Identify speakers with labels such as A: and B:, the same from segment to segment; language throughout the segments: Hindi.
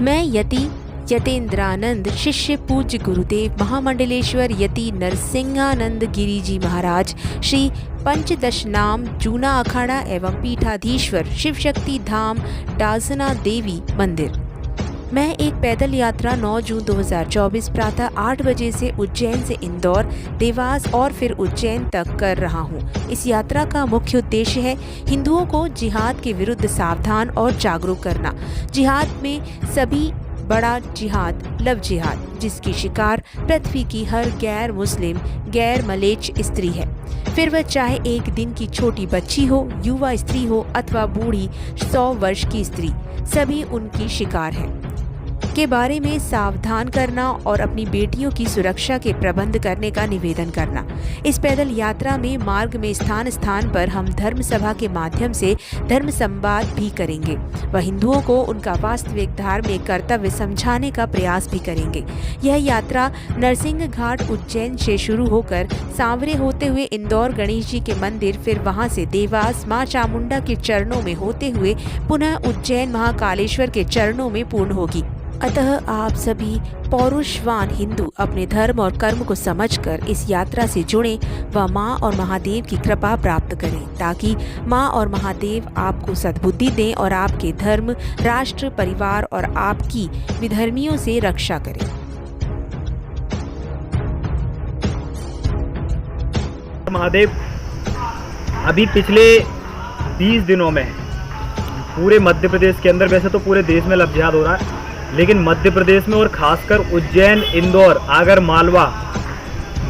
A: मैं यति यतेंद्रानंद शिष्य पूज्य गुरुदेव महामंडलेश्वर यति नरसिंहानंद गिरी जी महाराज श्री पंचदश नाम जूना अखाड़ा एवं पीठाधीश्वर शिव शक्ति धाम डासना देवी मंदिर। मैं एक पैदल यात्रा 9 जून 2024 प्रातः 8 बजे से उज्जैन से इंदौर, देवास और फिर उज्जैन तक कर रहा हूँ। इस यात्रा का मुख्य उद्देश्य है हिंदुओं को जिहाद के विरुद्ध सावधान और जागरूक करना। जिहाद में सभी बड़ा जिहाद लव जिहाद, जिसकी शिकार पृथ्वी की हर गैर मुस्लिम गैर मलेच्छ स्त्री है, फिर वह चाहे एक दिन की छोटी बच्ची हो, युवा स्त्री हो अथवा बूढ़ी 100 वर्ष की स्त्री, सभी उनकी शिकार है के बारे में सावधान करना और अपनी बेटियों की सुरक्षा के प्रबंध करने का निवेदन करना। इस पैदल यात्रा में मार्ग में स्थान स्थान पर हम धर्म सभा के माध्यम से धर्म संवाद भी करेंगे व हिंदुओं को उनका वास्तविक धार्मिक कर्तव्य समझाने का प्रयास भी करेंगे। यह यात्रा नरसिंह घाट उज्जैन से शुरू होकर सांवरे होते हुए इंदौर गणेश जी के मंदिर, फिर वहां से देवास मां चामुंडा के चरणों में होते हुए पुनः उज्जैन महाकालेश्वर के चरणों में पूर्ण होगी। अतः आप सभी पौरुषवान हिंदू अपने धर्म और कर्म को समझकर इस यात्रा से जुड़ें व माँ और महादेव की कृपा प्राप्त करें, ताकि माँ और महादेव आपको सद्बुद्धि दें और आपके धर्म, राष्ट्र, परिवार और आपकी विधर्मियों से रक्षा करें।
B: महादेव, अभी पिछले 20 दिनों में पूरे मध्य प्रदेश के अंदर, वैसे तो पूरे देश में लव जिहाद हो रहा है, लेकिन मध्य प्रदेश में और खासकर उज्जैन, इंदौर, आगर मालवा,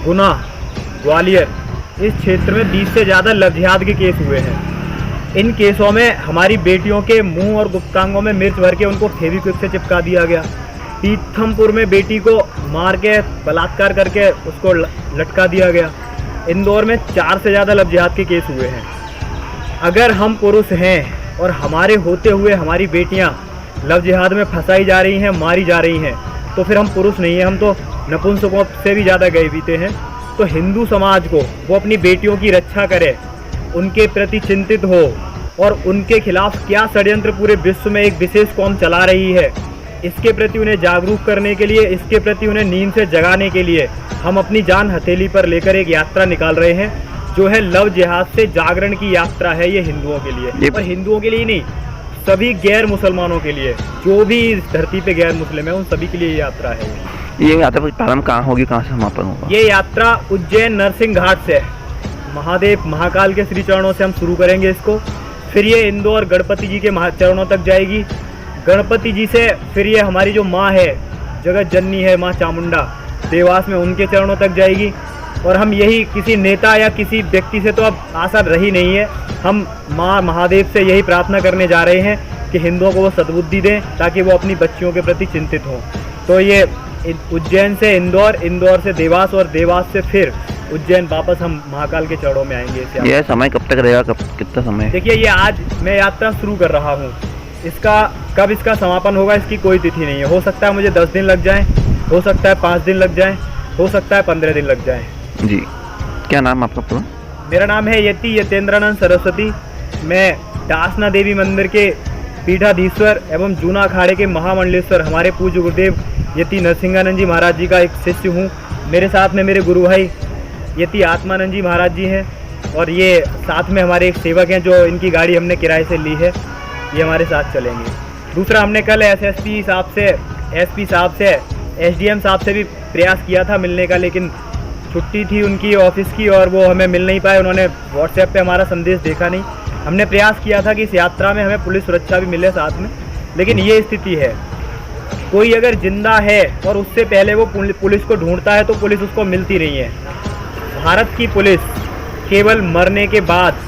B: गुना, ग्वालियर इस क्षेत्र में 20 से ज़्यादा लव जिहाद के केस हुए हैं। इन केसों में हमारी बेटियों के मुंह और गुप्तांगों में मिर्च भर के उनको फेविक्विक से चिपका दिया गया। पीथमपुर में बेटी को मार के बलात्कार करके उसको लटका दिया गया। इंदौर में 4 से ज़्यादा लव जिहाद के केस हुए हैं। अगर हम पुरुष हैं और हमारे होते हुए हमारी बेटियाँ लव जिहाद में फंसाई जा रही हैं, मारी जा रही हैं, तो फिर हम पुरुष नहीं हैं, हम तो नपुंसकों से भी ज़्यादा गए बीते हैं। तो हिंदू समाज को वो अपनी बेटियों की रक्षा करे, उनके प्रति चिंतित हो और उनके खिलाफ क्या षड्यंत्र पूरे विश्व में एक विशेष कौम चला रही है, इसके प्रति उन्हें जागरूक करने के लिए, इसके प्रति उन्हें नींद से जगाने के लिए हम अपनी जान हथेली पर लेकर एक यात्रा निकाल रहे हैं, जो है लव जिहाद से जागरण की यात्रा है। ये हिंदुओं के लिए, और हिंदुओं के लिए नहीं, सभी गैर मुसलमानों के लिए, जो भी इस धरती पे गैर मुस्लिम है उन सभी के लिए ये यात्रा है।
C: ये यात्रा प्रारंभ कहाँ होगी, कहाँ से समापन होगा?
B: ये यात्रा उज्जैन नरसिंह घाट से महादेव महाकाल के श्री चरणों से हम शुरू करेंगे इसको, फिर ये इंदौर गणपति जी के चरणों तक जाएगी। गणपति जी से फिर ये हमारी जो माँ है, जगत जननी है माँ चामुंडा, देवास में उनके चरणों तक जाएगी। और हम यही किसी नेता या किसी व्यक्ति से तो अब आशा रही नहीं है, हम माँ महादेव से यही प्रार्थना करने जा रहे हैं कि हिंदुओं को वो सद्बुद्धि दें ताकि वो अपनी बच्चियों के प्रति चिंतित हों। तो ये उज्जैन से इंदौर, इंदौर से देवास और देवास से फिर उज्जैन वापस हम महाकाल के चरणों में आएंगे।
C: यह समय कब तक रहेगा, कितना समय?
B: देखिए, ये आज मैं यात्रा शुरू कर रहा हूँ, कब इसका समापन होगा इसकी कोई तिथि नहीं है। हो सकता है मुझे 10 दिन लग जाएँ, हो सकता है 5 दिन लग जाएँ, हो सकता है 15 दिन लग जाएँ।
C: जी, क्या नाम आपका पूरा?
B: मेरा नाम है यति यतेंद्रानंद सरस्वती। मैं डासना देवी मंदिर के पीठाधीश्वर एवं जूना अखाड़े के महामंडलेश्वर हमारे पूज्य गुरुदेव यति नरसिंहानंद जी महाराज जी का एक शिष्य हूँ। मेरे साथ में मेरे गुरु भाई यति आत्मानंद जी महाराज जी हैं, और ये साथ में हमारे एक सेवक हैं जो इनकी गाड़ी हमने किराए से ली है, ये हमारे साथ चलेंगे। दूसरा, हमने कल एसएसपी साहब से, एसपी साहब से, एसडीएम साहब से भी प्रयास किया था मिलने का, लेकिन छुट्टी थी उनकी ऑफिस की और वो हमें मिल नहीं पाए। उन्होंने व्हाट्सएप पे हमारा संदेश देखा नहीं। हमने प्रयास किया था कि इस यात्रा में हमें पुलिस सुरक्षा भी मिले साथ में, लेकिन ये स्थिति है, कोई अगर जिंदा है और उससे पहले वो पुलिस को ढूंढता है तो पुलिस उसको मिलती नहीं है। भारत की पुलिस केवल मरने के बाद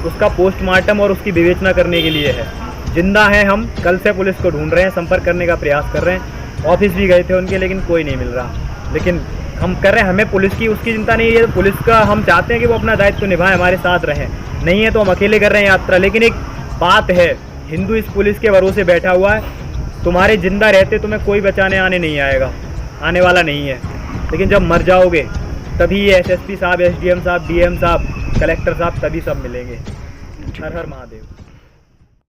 B: उसका पोस्टमार्टम और उसकी विवेचना करने के लिए है। जिंदा है हम, कल से पुलिस को ढूंढ रहे हैं, संपर्क करने का प्रयास कर रहे हैं। ऑफिस भी गए थे उनके, लेकिन कोई नहीं मिल रहा। लेकिन हम कर रहे हैं, हमें पुलिस की उसकी चिंता नहीं है। पुलिस का हम चाहते हैं कि वो अपना दायित्व निभाएं, हमारे साथ रहें। नहीं है तो हम अकेले कर रहे हैं यात्रा। लेकिन एक बात है, हिंदू इस पुलिस के भरोसे बैठा हुआ है। तुम्हारे जिंदा रहते तुम्हें कोई बचाने आने नहीं आएगा, आने वाला नहीं है। लेकिन जब मर जाओगे तभी ये एसएसपी साहब, एसडीएम साहब, डीएम साहब, कलेक्टर साहब, तभी सब मिलेंगे। हर हर महादेव।